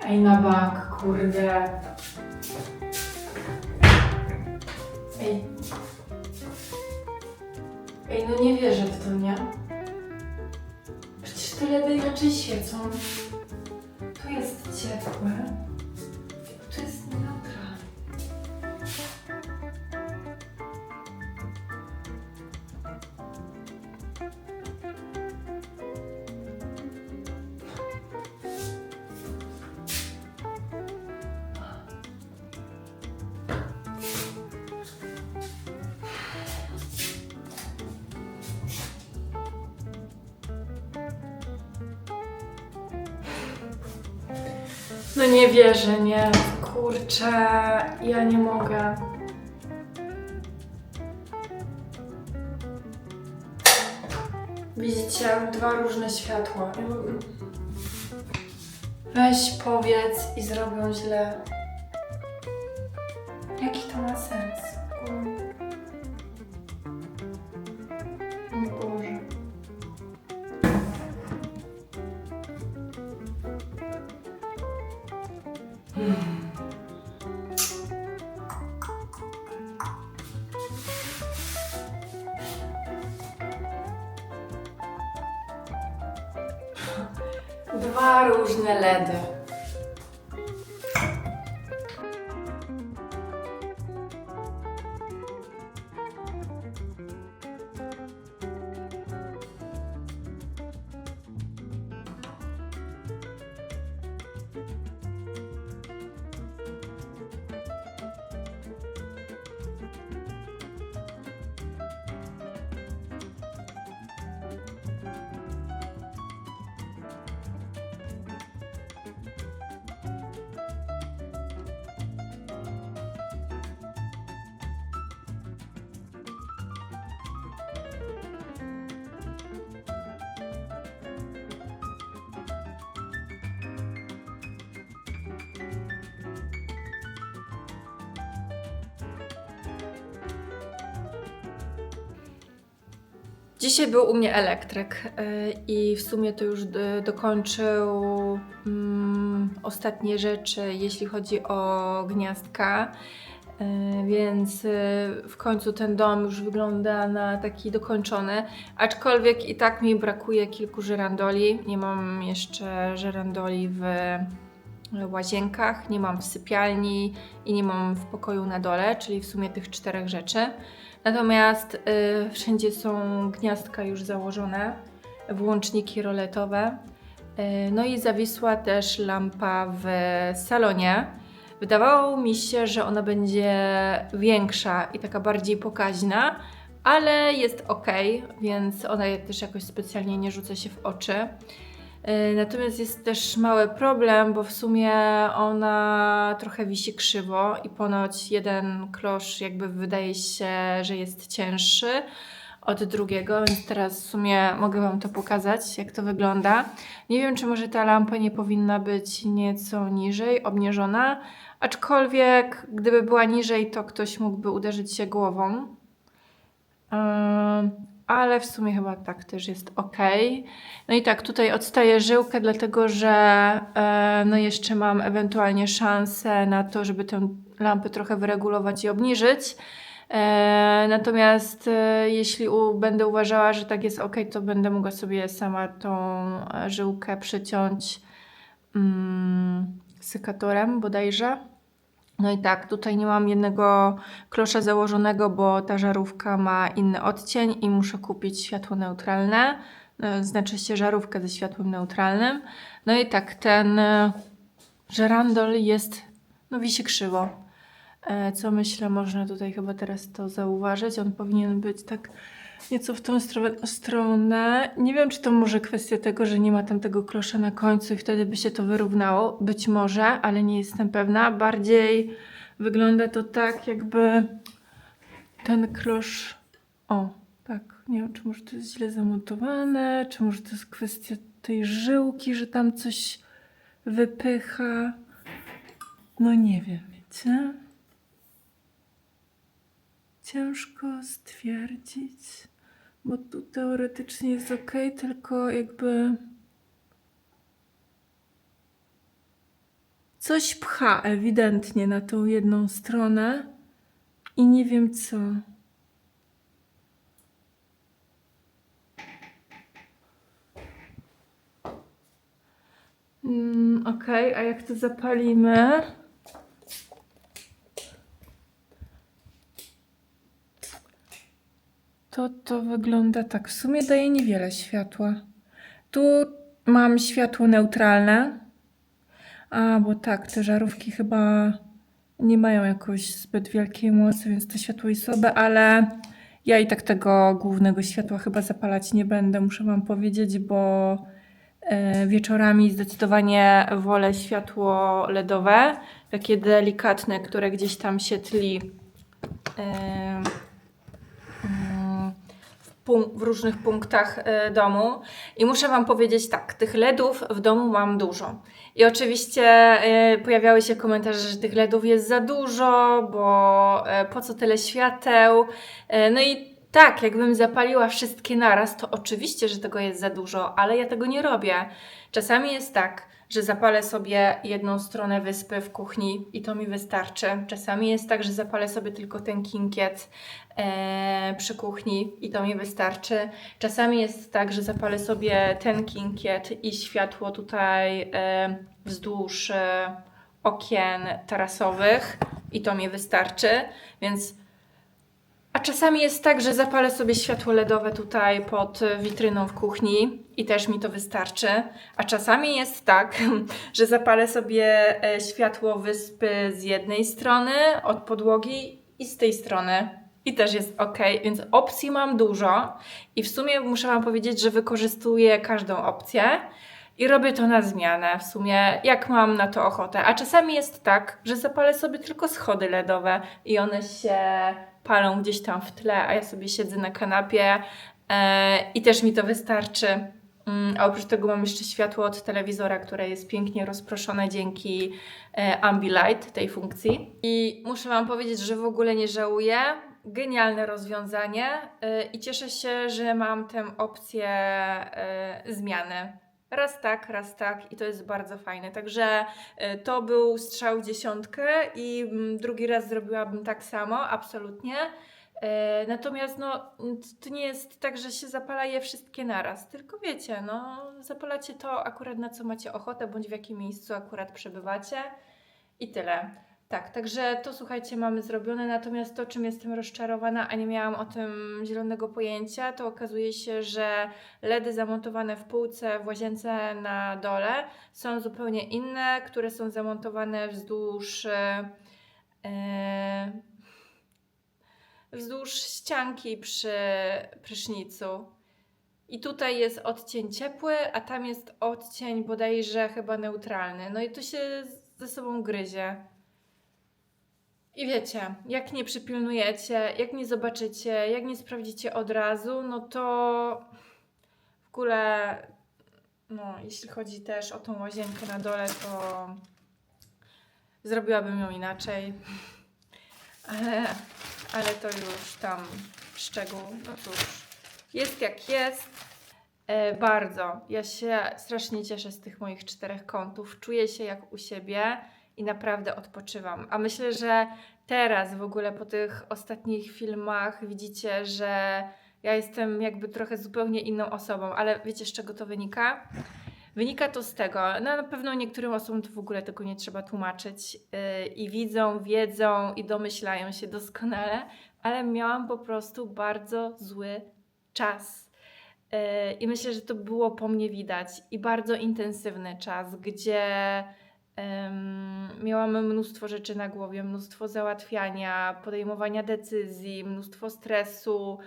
Ej, na bank, kurde. Ej. Ej, no nie wierzę w to, nie? Przecież te LEDy inaczej świecą. Tu jest ciepłe. Tu jest neutralne. No nie wierzę, nie. Kurczę, ja nie mogę. Widzicie, dwa różne światła. Weź powiedz i zrobią źle. Jaki to ma sens? O Boże. Dwa różne LEDy. Dzisiaj był u mnie elektryk i w sumie to już dokończył ostatnie rzeczy, jeśli chodzi o gniazdka, więc w końcu ten dom już wygląda na taki dokończony, aczkolwiek i tak mi brakuje kilku żyrandoli. Nie mam jeszcze żyrandoli w łazienkach, nie mam w sypialni i nie mam w pokoju na dole, czyli w sumie tych 4 rzeczy. Natomiast wszędzie są gniazdka już założone, włączniki roletowe. No i zawisła też lampa w salonie. Wydawało mi się, że ona będzie większa i taka bardziej pokaźna, ale jest ok, więc ona też jakoś specjalnie nie rzuca się w oczy. Natomiast jest też mały problem, bo w sumie ona trochę wisi krzywo i ponoć jeden klosz jakby wydaje się, że jest cięższy od drugiego, więc teraz w sumie mogę Wam to pokazać, jak to wygląda. Nie wiem, czy może ta lampa nie powinna być nieco niżej, obniżona, aczkolwiek gdyby była niżej, to ktoś mógłby uderzyć się głową. Ale w sumie chyba tak też jest ok. No i tak, tutaj odstaję żyłkę, dlatego że no jeszcze mam ewentualnie szansę na to, żeby tę lampę trochę wyregulować i obniżyć. Natomiast jeśli będę uważała, że tak jest ok, to będę mogła sobie sama tą żyłkę przyciąć sekatorem bodajże. No i tak, tutaj nie mam jednego klosza założonego, bo ta żarówka ma inny odcień i muszę kupić światło neutralne. Znaczy się żarówkę ze światłem neutralnym. No i tak, ten żyrandol jest, no wisi krzywo. Co myślę, można tutaj chyba teraz to zauważyć. On powinien być tak nieco w tą stronę. Nie wiem, czy to może kwestia tego, że nie ma tam tego klosza na końcu i wtedy by się to wyrównało. Być może, ale nie jestem pewna. Bardziej wygląda to tak, jakby ten klosz... O, tak. Nie wiem, czy może to jest źle zamontowane, czy może to jest kwestia tej żyłki, że tam coś wypycha. No nie wiem, wiecie? Ciężko stwierdzić, bo tu teoretycznie jest ok, tylko jakby Coś pcha ewidentnie na tą jedną stronę i nie wiem co. Okej, a jak to zapalimy? To wygląda tak. W sumie daje niewiele światła. Tu mam światło neutralne. A, bo tak, te żarówki chyba nie mają jakoś zbyt wielkiej mocy, więc to światło jest słabe, ale ja i tak tego głównego światła chyba zapalać nie będę, muszę wam powiedzieć, bo wieczorami zdecydowanie wolę światło LEDowe, takie delikatne, które gdzieś tam się tli w różnych punktach domu. I muszę wam powiedzieć tak, tych LEDów w domu mam dużo. I oczywiście pojawiały się komentarze, że tych LEDów jest za dużo, bo po co tyle świateł. No i tak, jakbym zapaliła wszystkie naraz, to oczywiście, że tego jest za dużo, ale ja tego nie robię. Czasami jest tak, że zapalę sobie jedną stronę wyspy w kuchni i to mi wystarczy. Czasami jest tak, że zapalę sobie tylko ten kinkiet przy kuchni i to mi wystarczy. Czasami jest tak, że zapalę sobie ten kinkiet i światło tutaj wzdłuż okien tarasowych i to mi wystarczy, więc a czasami jest tak, że zapalę sobie światło LEDowe tutaj pod witryną w kuchni i też mi to wystarczy. A czasami jest tak, że zapalę sobie światło wyspy z jednej strony od podłogi i z tej strony. I też jest ok, więc opcji mam dużo i w sumie muszę wam powiedzieć, że wykorzystuję każdą opcję i robię to na zmianę w sumie, jak mam na to ochotę. A czasami jest tak, że zapalę sobie tylko schody LEDowe i one się palą gdzieś tam w tle, a ja sobie siedzę na kanapie i też mi to wystarczy. A oprócz tego mam jeszcze światło od telewizora, które jest pięknie rozproszone dzięki Ambilight, tej funkcji. I muszę wam powiedzieć, że w ogóle nie żałuję. Genialne rozwiązanie i cieszę się, że mam tę opcję zmiany. Raz tak i to jest bardzo fajne. Także to był strzał w dziesiątkę i drugi raz zrobiłabym tak samo, absolutnie. Natomiast no, to nie jest tak, że się zapala je wszystkie naraz, tylko wiecie, no, zapalacie to akurat na co macie ochotę, bądź w jakim miejscu akurat przebywacie i tyle. Tak, także to słuchajcie, mamy zrobione, natomiast to, czym jestem rozczarowana, a nie miałam o tym zielonego pojęcia, to okazuje się, że LEDy zamontowane w półce w łazience na dole są zupełnie inne, które są zamontowane wzdłuż ścianki przy prysznicu. I tutaj jest odcień ciepły, a tam jest odcień bodajże chyba neutralny. No i to się ze sobą gryzie. I wiecie, jak nie przypilnujecie, jak nie zobaczycie, jak nie sprawdzicie od razu, no to w ogóle, no jeśli chodzi też o tą łazienkę na dole, to zrobiłabym ją inaczej. Ale to już tam szczegół, no cóż, jest jak jest. Bardzo. Ja się strasznie cieszę z tych moich 4 kątów. Czuję się jak u siebie i naprawdę odpoczywam. A myślę, że teraz w ogóle po tych ostatnich filmach widzicie, że ja jestem jakby trochę zupełnie inną osobą. Ale wiecie, z czego to wynika? Wynika to z tego, no na pewno niektórym osobom to w ogóle tego nie trzeba tłumaczyć i wiedzą i domyślają się doskonale, ale miałam po prostu bardzo zły czas. I myślę, że to było po mnie widać i bardzo intensywny czas, gdzie miałam mnóstwo rzeczy na głowie, mnóstwo załatwiania, podejmowania decyzji, mnóstwo stresu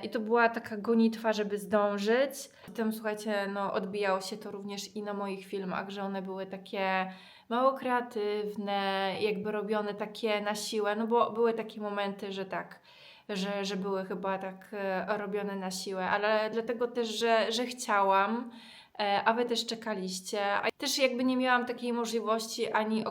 i to była taka gonitwa, żeby zdążyć. Potem słuchajcie, no odbijało się to również i na moich filmach, że one były takie mało kreatywne, jakby robione takie na siłę, no bo były takie momenty, że tak, że były chyba tak robione na siłę, ale dlatego też, że chciałam, a wy też czekaliście. A też jakby nie miałam takiej możliwości ani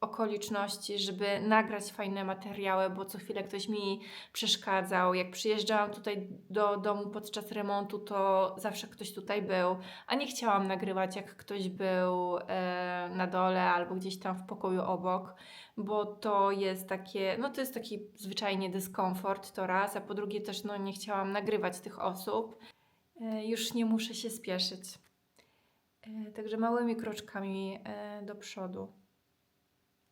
okoliczności, żeby nagrać fajne materiały, bo co chwilę ktoś mi przeszkadzał. Jak przyjeżdżałam tutaj do domu podczas remontu, to zawsze ktoś tutaj był, a nie chciałam nagrywać, jak ktoś był na dole albo gdzieś tam w pokoju obok, bo to jest takie, no to jest taki zwyczajnie dyskomfort, to raz, a po drugie też no nie chciałam nagrywać tych osób. Już nie muszę się spieszyć. Także małymi kroczkami do przodu.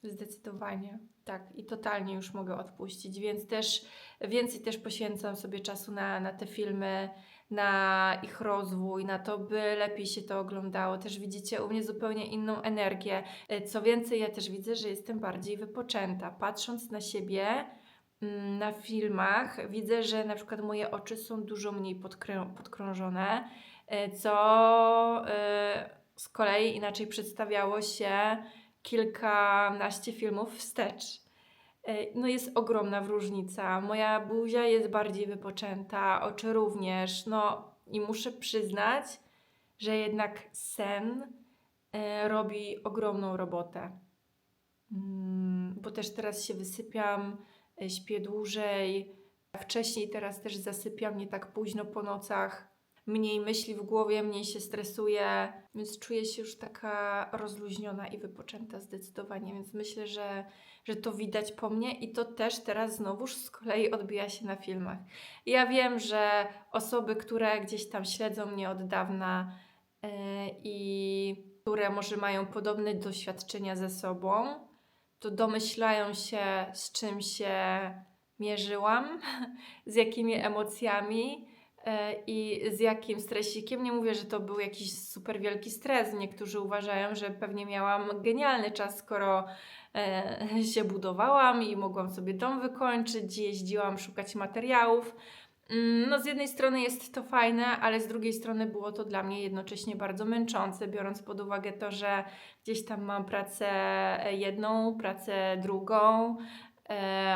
Zdecydowanie. Tak, i totalnie już mogę odpuścić, więc też więcej też poświęcam sobie czasu na te filmy, na ich rozwój, na to, by lepiej się to oglądało. Też widzicie u mnie zupełnie inną energię. Co więcej, ja też widzę, że jestem bardziej wypoczęta. Patrząc na siebie na filmach, widzę, że na przykład moje oczy są dużo mniej podkrążone, co z kolei inaczej przedstawiało się kilkanaście filmów wstecz. No jest ogromna różnica. Moja buzia jest bardziej wypoczęta, oczy również. No i muszę przyznać, że jednak sen robi ogromną robotę. Bo też teraz się wysypiam, śpię dłużej. Wcześniej teraz też zasypiam nie tak późno po nocach. Mniej myśli w głowie, mniej się stresuję, więc czuję się już taka rozluźniona i wypoczęta zdecydowanie, więc myślę, że to widać po mnie i to też teraz znowuż z kolei odbija się na filmach. Ja wiem, że osoby, które gdzieś tam śledzą mnie od dawna i które może mają podobne doświadczenia ze sobą, to domyślają się, z czym się mierzyłam, z jakimi emocjami i z jakim stresikiem. Nie mówię, że to był jakiś super wielki stres. Niektórzy uważają, że pewnie miałam genialny czas, skoro się budowałam i mogłam sobie dom wykończyć, jeździłam szukać materiałów. No z jednej strony jest to fajne, ale z drugiej strony było to dla mnie jednocześnie bardzo męczące, biorąc pod uwagę to, że gdzieś tam mam pracę jedną, pracę drugą.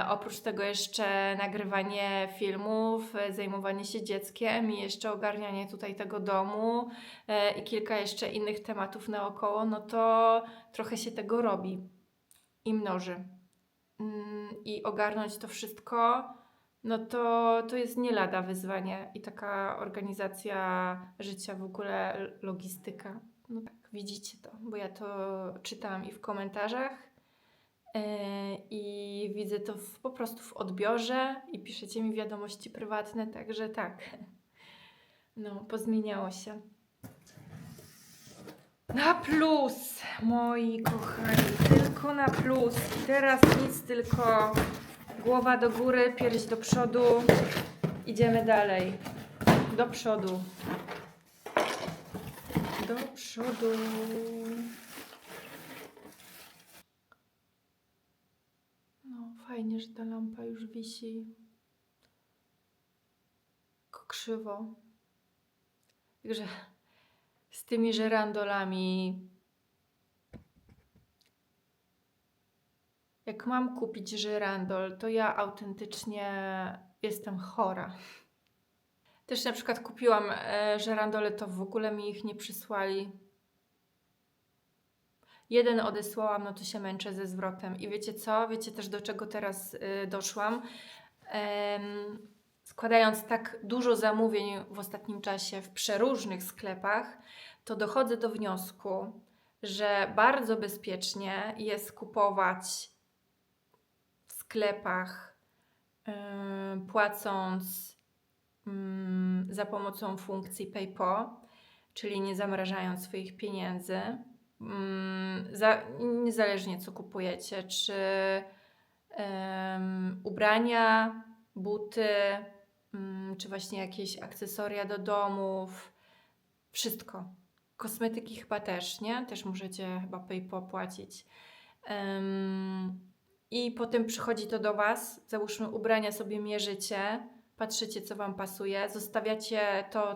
Oprócz tego jeszcze nagrywanie filmów, zajmowanie się dzieckiem i jeszcze ogarnianie tutaj tego domu i kilka jeszcze innych tematów naokoło, no to trochę się tego robi i mnoży. I ogarnąć to wszystko, no to jest nie lada wyzwanie i taka organizacja życia, w ogóle logistyka. No tak, widzicie to, bo ja to czytałam i w komentarzach i widzę to po prostu w odbiorze i piszecie mi wiadomości prywatne, także tak, no pozmieniało się. Na plus, moi kochani, tylko na plus. I teraz nic, tylko głowa do góry, pierś do przodu. Idziemy dalej. Do przodu. Do przodu. No, fajnie, że ta lampa już wisi. Krzywo. Także z tymi żerandolami. Jak mam kupić żyrandol, to ja autentycznie jestem chora. Też na przykład kupiłam żyrandole, to w ogóle mi ich nie przysłali. Jeden odesłałam, no to się męczę ze zwrotem. I wiecie co? Wiecie też, do czego teraz doszłam? Składając tak dużo zamówień w ostatnim czasie w przeróżnych sklepach, to dochodzę do wniosku, że bardzo bezpiecznie jest kupować w sklepach, płacąc za pomocą funkcji PayPal, czyli nie zamrażając swoich pieniędzy, niezależnie co kupujecie, czy ubrania, buty, czy właśnie jakieś akcesoria do domów, wszystko. Kosmetyki chyba też, nie? Też możecie chyba PayPal płacić. I potem przychodzi to do Was, załóżmy ubrania sobie mierzycie, patrzycie co Wam pasuje, zostawiacie to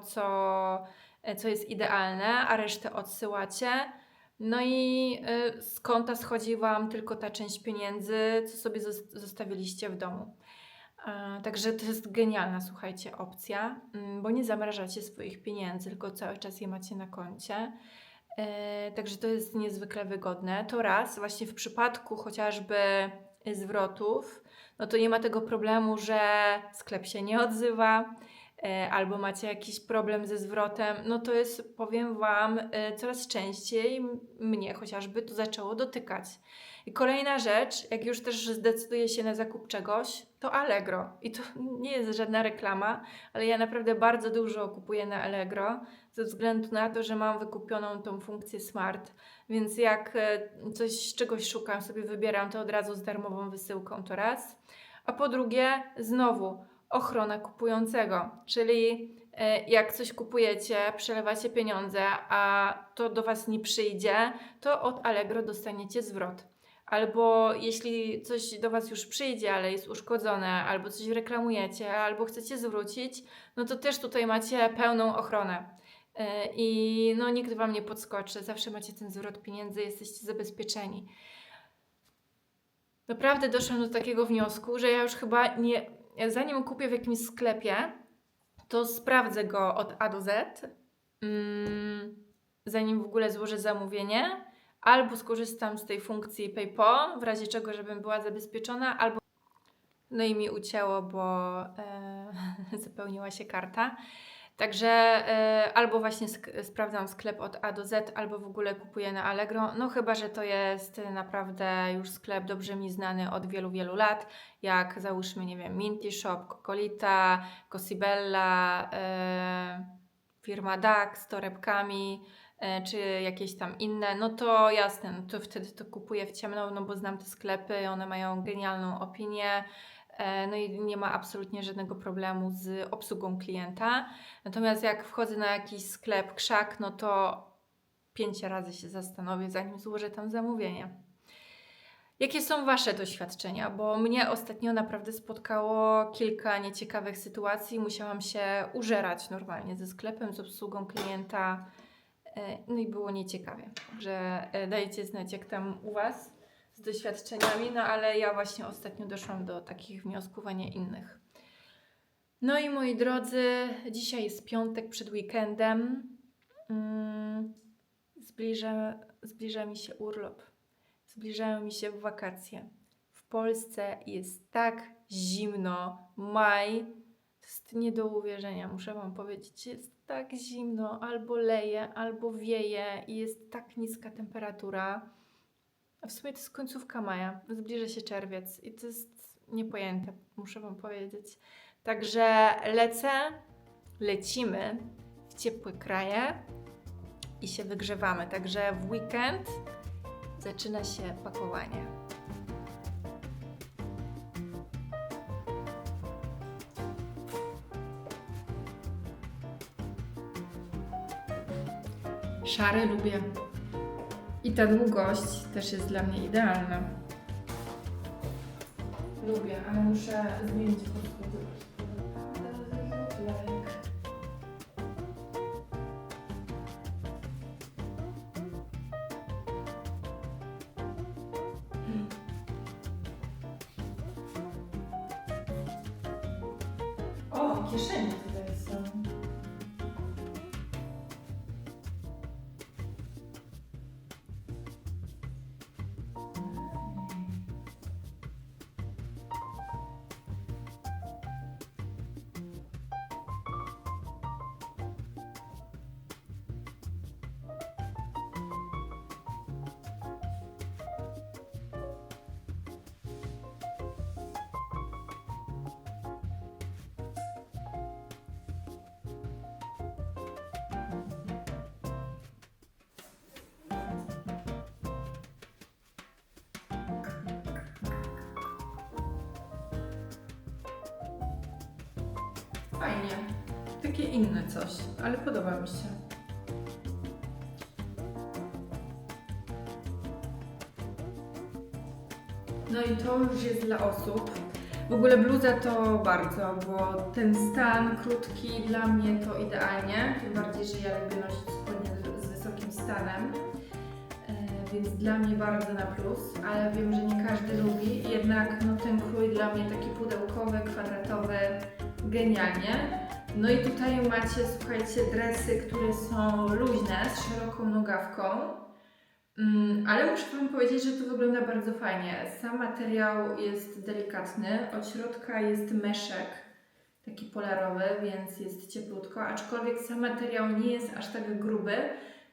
co jest idealne, a resztę odsyłacie. No i z konta schodzi Wam tylko ta część pieniędzy, co sobie zostawiliście w domu. Także to jest genialna, słuchajcie, opcja, bo nie zamrażacie swoich pieniędzy, tylko cały czas je macie na koncie. Także to jest niezwykle wygodne. To raz, właśnie w przypadku chociażby zwrotów, no to nie ma tego problemu, że sklep się nie odzywa, albo macie jakiś problem ze zwrotem. No to jest, powiem Wam, coraz częściej mnie chociażby to zaczęło dotykać. I kolejna rzecz, jak już też zdecyduję się na zakup czegoś, to Allegro. I to nie jest żadna reklama, ale ja naprawdę bardzo dużo kupuję na Allegro, ze względu na to, że mam wykupioną tą funkcję Smart, więc jak czegoś szukam, sobie wybieram to od razu z darmową wysyłką, to raz. A po drugie, znowu ochrona kupującego, czyli jak coś kupujecie, przelewacie pieniądze, a to do Was nie przyjdzie, to od Allegro dostaniecie zwrot. Albo jeśli coś do Was już przyjdzie, ale jest uszkodzone, albo coś reklamujecie, albo chcecie zwrócić, no to też tutaj macie pełną ochronę. I no nikt Wam nie podskoczy, zawsze macie ten zwrot pieniędzy, jesteście zabezpieczeni. Naprawdę doszłam do takiego wniosku, że ja już chyba nie, zanim kupię w jakimś sklepie, to sprawdzę go od A do Z, zanim w ogóle złożę zamówienie, albo skorzystam z tej funkcji PayPal, w razie czego, żebym była zabezpieczona, albo no i mi ucięło, bo zapełniła się karta. Także albo właśnie sprawdzam sklep od A do Z, albo w ogóle kupuję na Allegro. No chyba, że to jest naprawdę już sklep dobrze mi znany od wielu, wielu lat, jak załóżmy, nie wiem, Minty Shop, Cocolita, Cosibella, firma DAX z torebkami, czy jakieś tam inne, no to jasne, no to wtedy to kupuję w ciemno, no bo znam te sklepy, one mają genialną opinię, no i nie ma absolutnie żadnego problemu z obsługą klienta. Natomiast jak wchodzę na jakiś sklep krzak, no to 5 razy się zastanowię, zanim złożę tam zamówienie. Jakie są Wasze doświadczenia? Bo mnie ostatnio naprawdę spotkało kilka nieciekawych sytuacji. Musiałam się użerać normalnie ze sklepem, z obsługą klienta. No i było nieciekawie. Także dajcie znać, jak tam u Was z doświadczeniami. No ale ja właśnie ostatnio doszłam do takich wniosków, a nie innych. No i moi drodzy, dzisiaj jest piątek przed weekendem. Zbliża mi się urlop. Zbliżają mi się wakacje. W Polsce jest tak zimno. Maj to jest nie do uwierzenia, muszę Wam powiedzieć. Jest tak zimno, albo leje, albo wieje i jest tak niska temperatura. A w sumie to jest końcówka maja. Zbliża się czerwiec i to jest niepojęte, muszę Wam powiedzieć. Także lecimy w ciepłe kraje i się wygrzewamy. Także w weekend zaczyna się pakowanie. Szary lubię. I ta długość też jest dla mnie idealna. Lubię, ale muszę zmienić podkład. O, kieszenie tutaj są. Fajnie. Takie inne coś, ale podoba mi się. No i to już jest dla osób. W ogóle bluza to bardzo, bo ten stan krótki dla mnie to idealnie. Tym bardziej, że ja lubię nosić spodnie z wysokim stanem. Więc dla mnie bardzo na plus, ale wiem, że nie każdy lubi. Jednak no, ten krój dla mnie taki pudełkowy, kwadratowy, genialnie. No i tutaj macie, słuchajcie, dresy, które są luźne, z szeroką nogawką. Ale muszę Wam powiedzieć, że to wygląda bardzo fajnie. Sam materiał jest delikatny, od środka jest meszek, taki polarowy, więc jest cieplutko, aczkolwiek sam materiał nie jest aż tak gruby,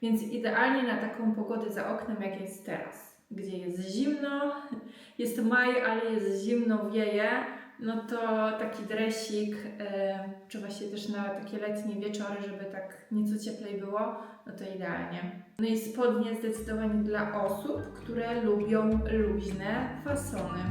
więc idealnie na taką pogodę za oknem, jak jest teraz, gdzie jest zimno, jest maj, ale jest zimno, wieje, no to taki dresik, czy właśnie też na takie letnie wieczory, żeby tak nieco cieplej było, no to idealnie. No i spodnie zdecydowanie dla osób, które lubią luźne fasony.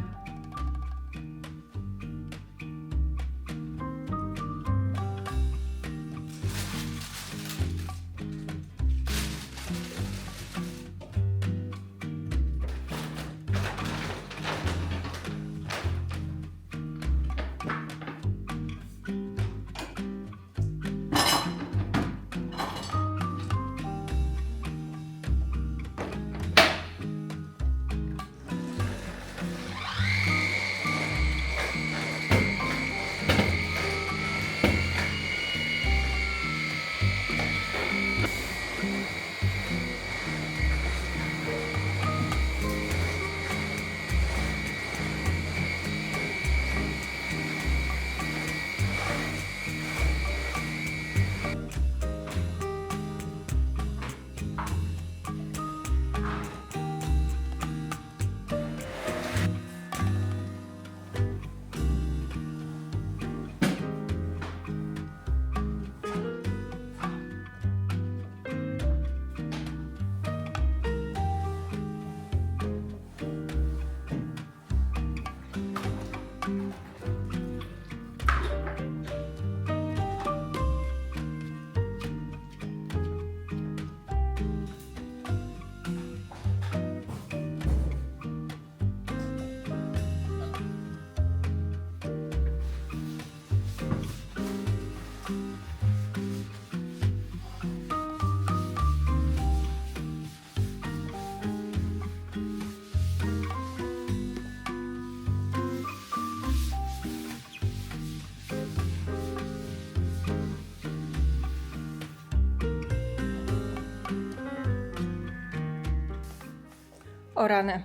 O rany.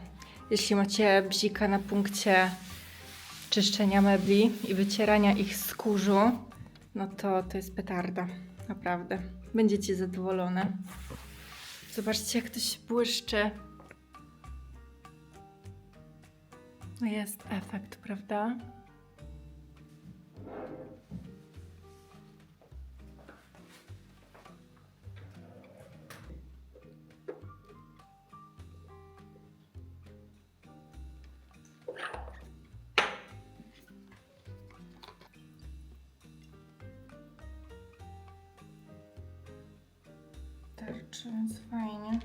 Jeśli macie bzika na punkcie czyszczenia mebli i wycierania ich z kurzu, no to jest petarda. Naprawdę. Będziecie zadowolone. Zobaczcie, jak to się błyszczy. No jest efekt, prawda? Tarczy, więc fajnie.